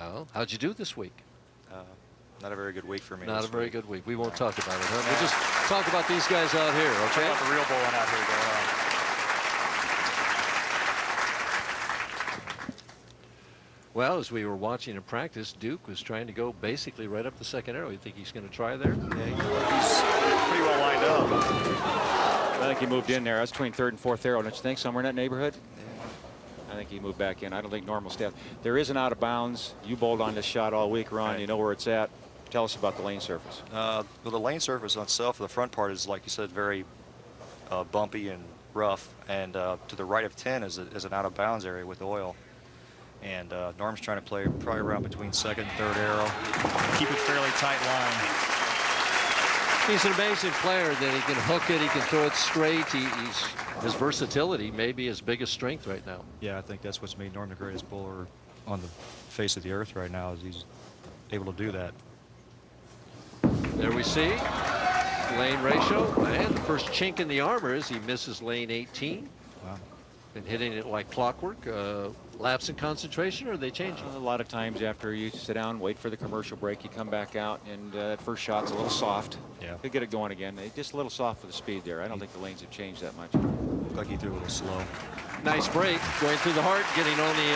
Oh, how'd you do this week? Not a very good week for me. Not a very good week. We won't talk about it, huh? We'll just talk about these guys out here, okay? Talk about the real bowling out here going on. Well, as we were watching in practice, Duke was trying to go basically right up the second arrow. You think he's going to try there? Yeah, he's pretty well lined up. I think he moved in there. That's between third and fourth arrow. Don't you think? Somewhere in that neighborhood? I think he moved back in. I don't think Norm will stay out. There is an out of bounds. You bowled on this shot all week, Ron. Right. You know where it's at. Tell us about the lane surface. Well, the lane surface on itself, the front part is, like you said, very bumpy and rough. And to the right of 10 is an out of bounds area with oil. And Norm's trying to play probably around between second and third arrow. Keep it fairly tight line. He's an amazing player that he can hook it, he can throw it straight. His versatility may be his biggest strength right now. Yeah, I think that's what's made Norm the greatest bowler on the face of the earth right now, is he's able to do that. There we see lane ratio, and the first chink in the armor is he misses lane 18. Wow. Been hitting it like clockwork. Lapse in concentration, or are they changing? A lot of times after you sit down, wait for the commercial break, you come back out, and that first shot's a little soft. Yeah. Could get it going again. Just a little soft for the speed there. I don't think the lanes have changed that much. Looked like he threw a little slow. Nice break, going through the heart, getting only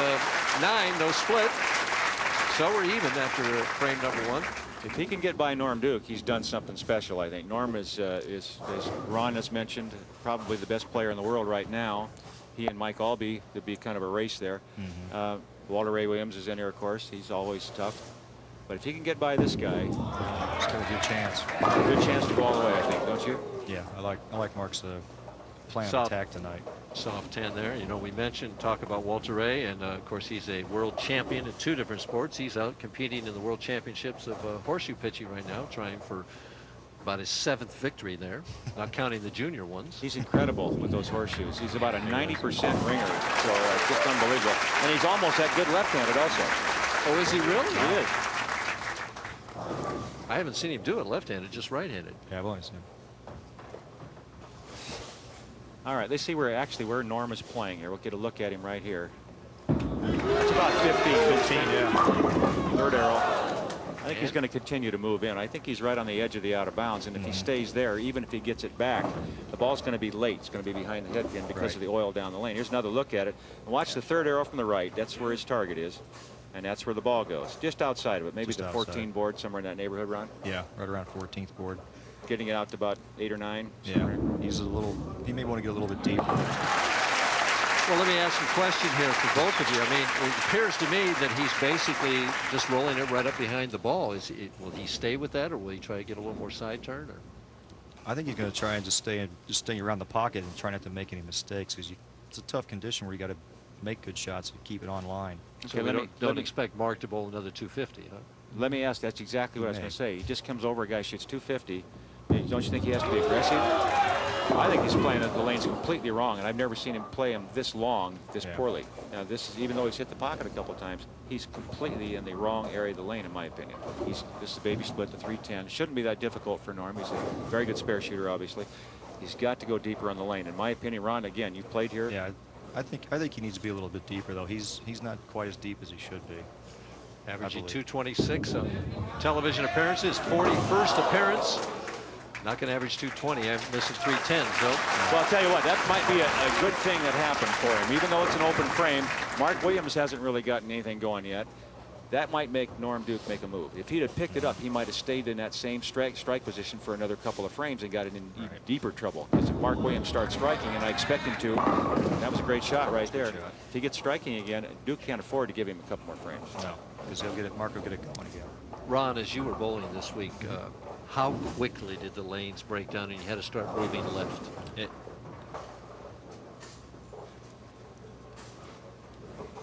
9, no split. So we're even after frame number 1. If he can get by Norm Duke, he's done something special, I think. Norm is, as Ron has mentioned, probably the best player in the world right now. He and Mike Albee, there'd be kind of a race there. Walter Ray Williams is in here, of course. He's always tough. But if he can get by this guy, still a good chance. A good chance to go all the way, I think, don't you? Yeah, I like Mark's plan of Soft attack tonight. Soft 10 there. You know, we talk about Walter Ray, and of course he's a world champion in 2 different sports. He's out competing in the world championships of horseshoe pitching right now, trying for about his 7th victory there, not counting the junior ones. He's incredible with those horseshoes. He's about a 90% ringer, so just unbelievable. And he's almost that good left-handed also. Oh, is he really? He is. I haven't seen him do it left-handed, just right-handed. Yeah, I've only seen him. All right, let's see where Norm is playing here. We'll get a look at him right here. That's about 15, yeah. Third arrow. I think he's going to continue to move in. I think he's right on the edge of the out of bounds, and if he stays there, even if he gets it back, the ball's going to be late. It's going to be behind the head again because of the oil down the lane. Here's another look at it. And watch the third arrow from the right. That's where his target is, and that's where the ball goes. Just outside of it, maybe Just the outside. 14 board, somewhere in that neighborhood, Ron. Yeah, right around 14th board. Getting it out to about 8 or 9. Yeah, somewhere. he may want to get a little bit deeper. Well, let me ask you a question here for both of you. I mean, it appears to me that he's basically just rolling it right up behind the ball. Will he stay with that, or will he try to get a little more side turn? Or? I think he's going to try and just stay around the pocket and try not to make any mistakes, because it's a tough condition where you got to make good shots and keep it on line. So Okay, we don't expect Mark to bowl another 250, huh? Let me ask, that's exactly what I was going to say. He just comes over, a guy shoots 250. Don't you think he has to be aggressive? I think he's playing the lanes completely wrong, and I've never seen him play them this long, this poorly. Now, this is, even though he's hit the pocket a couple of times, he's completely in the wrong area of the lane, in my opinion. This is a baby split, the 310. Shouldn't be that difficult for Norm. He's a very good spare shooter, obviously. He's got to go deeper on the lane. In my opinion, Ron, again, you played here. Yeah, I think he needs to be a little bit deeper, though. He's not quite as deep as he should be. Averaging 226 on television appearances, 41st appearance. Not going to average 220. I'm missing 310. So, well, I'll tell you what, that might be a good thing that happened for him. Even though it's an open frame, Mark Williams hasn't really gotten anything going yet. That might make Norm Duke make a move. If he'd have picked it up, he might have stayed in that same strike position for another couple of frames and got in even deeper trouble. Because if Mark Williams starts striking, and I expect him to, that was a great shot right there. If he gets striking again, Duke can't afford to give him a couple more frames. No, because Mark will get it going again. Ron, as you were bowling this week, how quickly did the lanes break down and you had to start moving left? It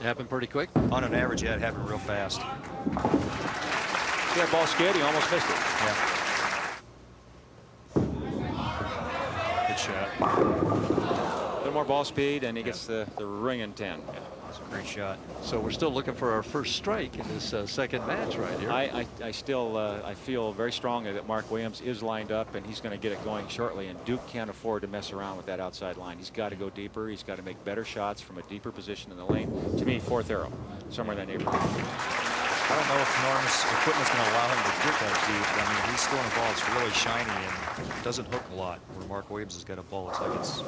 happened pretty quick? On an average, yeah, it happened real fast. Yeah, ball skid, he almost missed it. Yeah. Good shot. A little more ball speed, and he gets the ringing 10. Yeah, that's a great shot. So we're still looking for our first strike in this second match right here. I still I feel very strongly that Mark Williams is lined up, and he's going to get it going shortly, and Duke can't afford to mess around with that outside line. He's got to go deeper. He's got to make better shots from a deeper position in the lane. To me, 4th arrow, somewhere in that neighborhood. I don't know if Norm's equipment's going to allow him to get that deep. I mean, he's throwing a ball that's really shiny and doesn't hook a lot, where Mark Williams has got a ball that's like it's...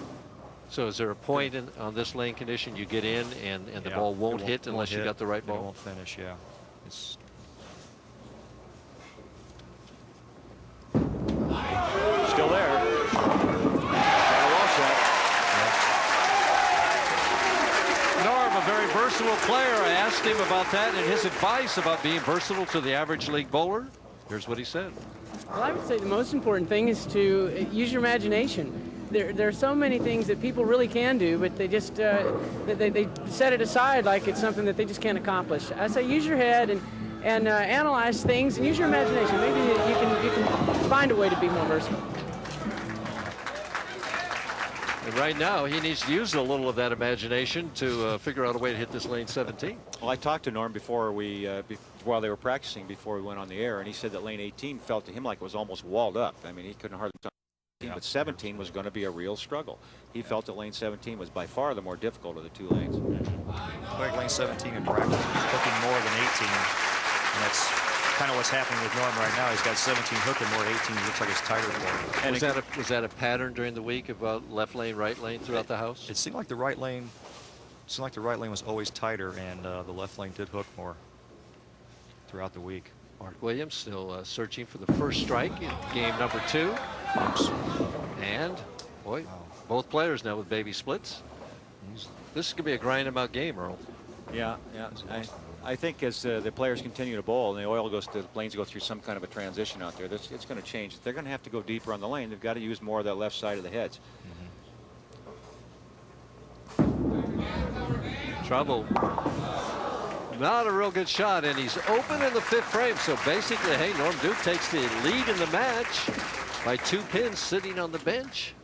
So is there a point on this lane condition you get in and the ball won't hit unless you got the right ball? It won't finish, yeah. It's... Still there. Well set. Norm, a very versatile player. I asked him about that and his advice about being versatile to the average league bowler. Here's what he said. Well, I would say the most important thing is to use your imagination. There are so many things that people really can do, but they just they set it aside like it's something that they just can't accomplish. I say use your head and analyze things and use your imagination. Maybe you can find a way to be more versatile. And right now, he needs to use a little of that imagination to figure out a way to hit this lane 17. Well, I talked to Norm before while they were practicing before we went on the air, and he said that lane 18 felt to him like it was almost walled up. I mean, he couldn't hardly. But 17 was going to be a real struggle. He felt that lane 17 was by far the more difficult of the two lanes. Like lane 17 in practice, he's hooking more than 18, and that's kind of what's happening with Norm right now. He's got 17 hooking more than 18. He looks like it's tighter for him. And was that a pattern during the week about left lane, right lane throughout the house? It seemed like the right lane. Was always tighter, and the left lane did hook more throughout the week. Mark Williams still searching for the first strike in game number 2. And, boy, both players now with baby splits. This could be a grind them out game, Earl. Yeah. I think as the players continue to bowl and the lanes go through some kind of a transition out there, it's going to change. They're going to have to go deeper on the lane. They've got to use more of that left side of the heads. Trouble. Not a real good shot, and he's open in the 5th frame. So basically, hey, Norm Duke takes the lead in the match by 2 pins sitting on the bench.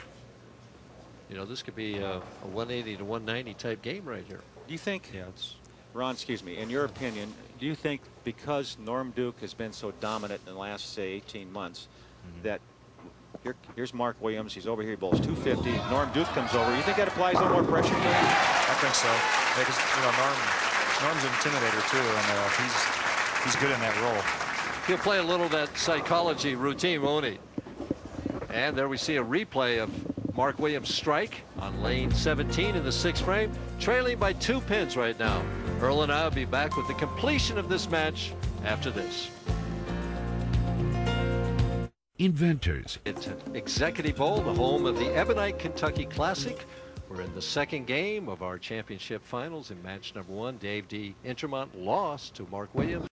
You know, this could be a 180 to 190 type game right here. Do you think, Yeah, it's... Ron, excuse me, in your opinion, do you think because Norm Duke has been so dominant in the last, say, 18 months, that here's Mark Williams, he's over here, he bowls 250, Norm Duke comes over, you think that applies a little more pressure to him? I think so. Yeah, 'cause, you know, Norm's an intimidator too, and he's good in that role. He'll play a little of that psychology routine, won't he? And there we see a replay of Mark Williams' strike on lane 17 in the 6th frame, trailing by 2 pins right now. Earl and I will be back with the completion of this match after this. Inventors. It's at Executive Bowl, the home of the Ebonite Kentucky Classic. We're in the 2nd game of our championship finals in match number 1. Dave D. Intermont lost to Mark Williams.